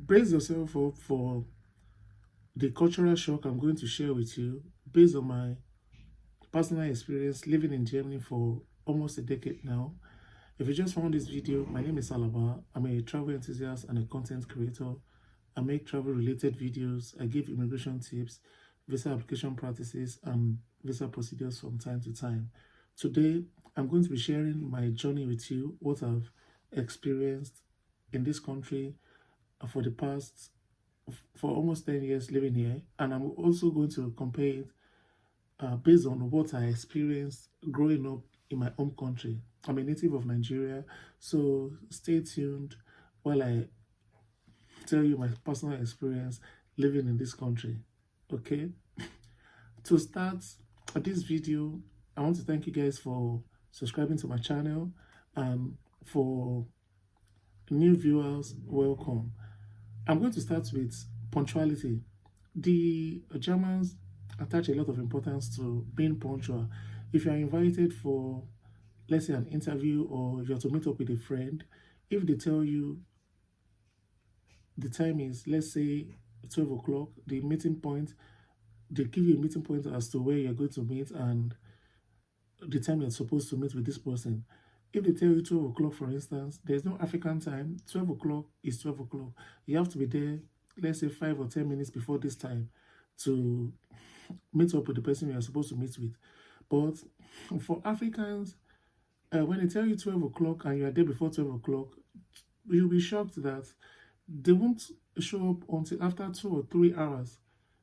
Brace yourself up for the cultural shock I'm going to share with you based on my personal experience living in Germany for almost a decade now. If you just found this video, my name is Alaba. I'm a travel enthusiast and a content creator. I make travel related videos. I give immigration tips, visa application practices, and visa procedures from time to time. Today, I'm going to be sharing my journey with you, what I've experienced in this country for the past for almost 10 years living here, and I'm also going to compare it based on what I experienced growing up in my home country. I'm a native of Nigeria, so stay tuned while I tell you my personal experience living in this country. Okay, to start this video, I want to thank you guys for subscribing to my channel, and for new viewers, welcome. I'm going to start with punctuality. The Germans attach a lot of importance to being punctual. If you are invited for, let's say, an interview, or you're to meet up with a friend, if they tell you the time is, let's say, 12 o'clock, the meeting point, they give you a meeting point as to where you're going to meet and the time you're supposed to meet with this person. If they tell you 12 o'clock, for instance, there's no African time. 12 o'clock is 12 o'clock. You have to be there, let's say, 5 or 10 minutes before this time to meet up with the person you're supposed to meet with. But for Africans, when they tell you 12 o'clock and you are there before 12 o'clock, you'll be shocked that they won't show up until after 2 or 3 hours.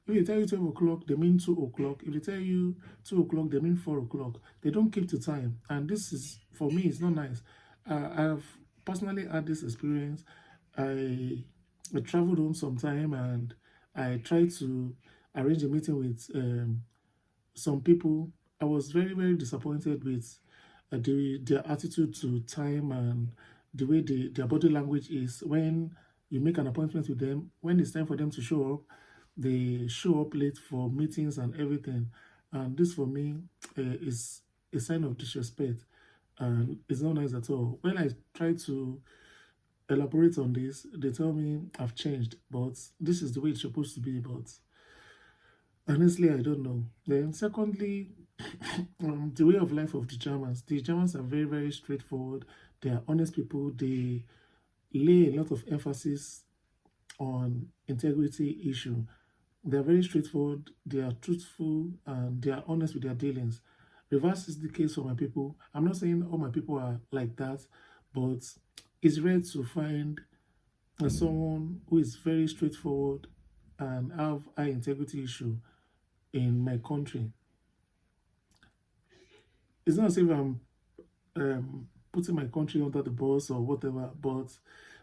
If they tell you 12 o'clock, they mean 2 o'clock. If they tell you 2 o'clock, they mean 4 o'clock. They don't keep to time. And this is, for me, it's not nice. I've personally had this experience. I traveled home sometime and I tried to arrange a meeting with some people. I was very, very disappointed with their attitude to time and the way their body language is. When you make an appointment with them, when it's time for them to show up, they show up late for meetings and everything. And this, for me, is a sign of disrespect, and it's not nice at all. When I try to elaborate on this, they tell me I've changed, but this is the way it's supposed to be. But honestly, I don't know. Then secondly, the way of life of the Germans. The Germans are very, very straightforward. They are honest people. They lay a lot of emphasis on integrity issue. They are very straightforward, they are truthful, and they are honest with their dealings. Reverse is the case for my people. I'm not saying all my people are like that, but it's rare to find someone who is very straightforward and have high integrity issue in my country. It's not as if I'm putting my country under the bus or whatever, but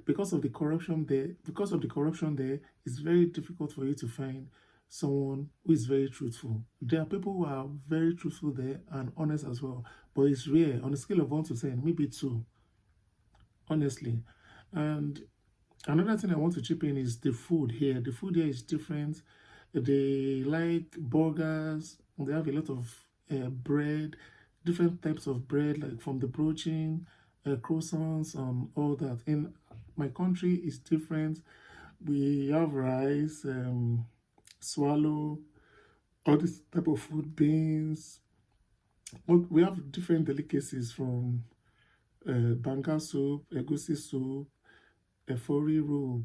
because of the corruption there, it's very difficult for you to find someone who is very truthful. There are people who are very truthful there and honest as well, but it's rare. On a scale of 1 to 10, maybe 2, honestly. And another thing I want to chip in is the food here. The food here is different. They like burgers. They have a lot of bread, different types of bread, like from the protein, croissants, all that. In my country, is different. We have rice, swallow, all this type of food, beans. We have different delicacies from banga soup, egusi soup, efori roux.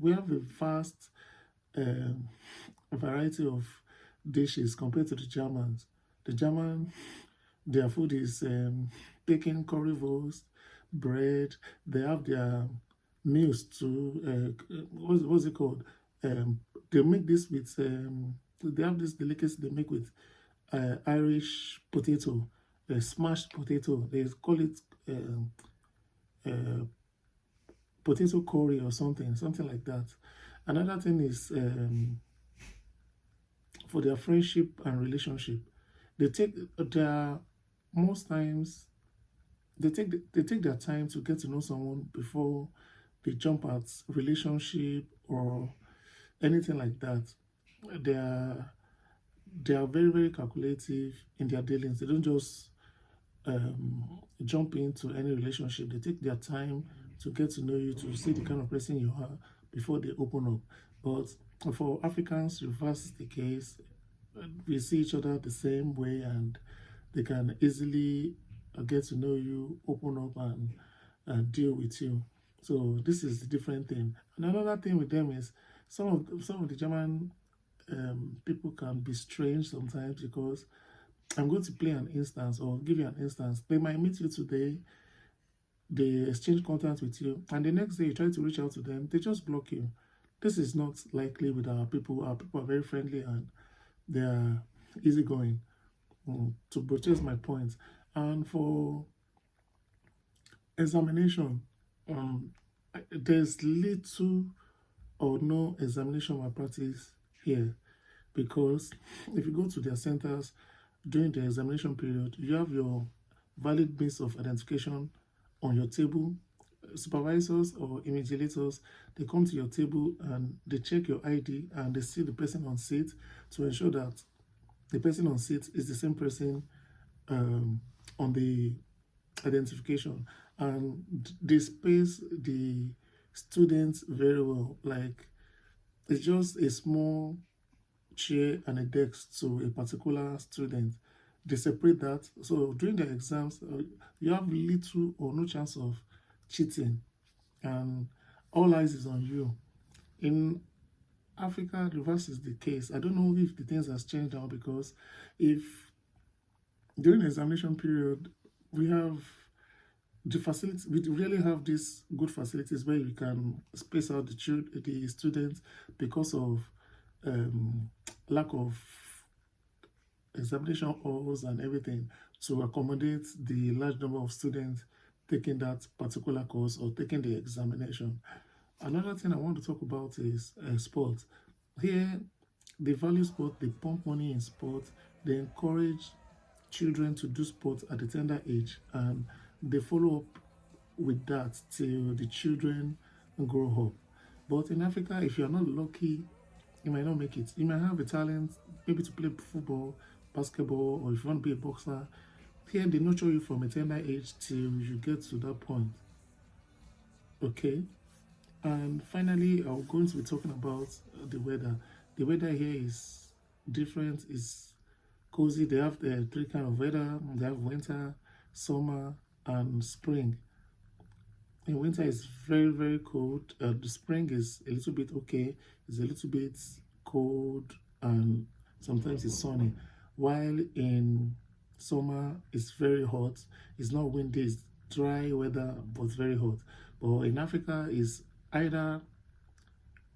We have a vast variety of dishes compared to the Germans. The German, their food is bacon, currywurst, bread. They have their meals too. What's it called? They make this with, they have this delicacy they make with Irish potato, smashed potato. They call it potato curry or something like that. Another thing is for their friendship and relationship. They take their most times they take their time to get to know someone before they jump at relationship or anything like that. They are very, very calculative in their dealings. They don't just jump into any relationship. They take their time to get to know you, to see the kind of person you are before they open up. But for Africans, reverse is the case. We see each other the same way, and they can easily get to know you, open up, and deal with you. So this is the different thing. And another thing with them is some of the German people can be strange sometimes, because I'm going to play an instance or give you an instance. They might meet you today, they exchange contact with you, and the next day you try to reach out to them, they just block you. This is not likely with our people. Our people are very friendly and they are easygoing, to purchase my point. And for examination, there's little or no examination malpractice here, because if you go to their centers during the examination period, you have your valid means of identification on your table. Supervisors or invigilators, they come to your table and they check your ID and they see the person on seat to ensure that the person on seat is the same person on the identification, and they space the students very well. Like, it's just a small chair and a desk to a particular student. They separate that. So during the exams, you have little or no chance of cheating, and all eyes is on you. In Africa, reverse is the case. I don't know if the things has changed now, because if during the examination period we have the facilities, we really have these good facilities where you can space out the students, because of lack of examination halls and everything, to accommodate the large number of students taking that particular course or taking the examination. Another thing I want to talk about is sport. Here, they value sport, they pump money in sport, they encourage children to do sport at a tender age, and they follow up with that till the children grow up. But in Africa, if you're not lucky, you might not make it. You might have a talent, maybe to play football, basketball, or if you want to be a boxer. Here, they nurture you from a tender age till you get to that point. Okay? And finally, I'm going to be talking about the weather. The weather here is different, is cozy. They have the three kind of weather. They have winter, summer, and spring. In winter, it's very, very cold. The spring is a little bit okay. It's a little bit cold, and sometimes it's sunny. While in summer, it's very hot. It's not windy, it's dry weather, but very hot. But in Africa, either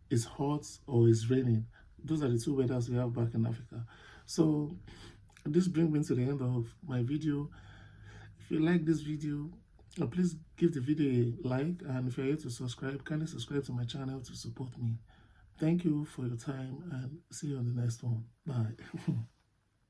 it's hot or it's raining. Those are the two weathers we have back in Africa. So this brings me to the end of my video. If you like this video, please give the video a like, and if you're here to subscribe, kindly subscribe to my channel to support me. Thank you for your time, and see you on the next one. Bye.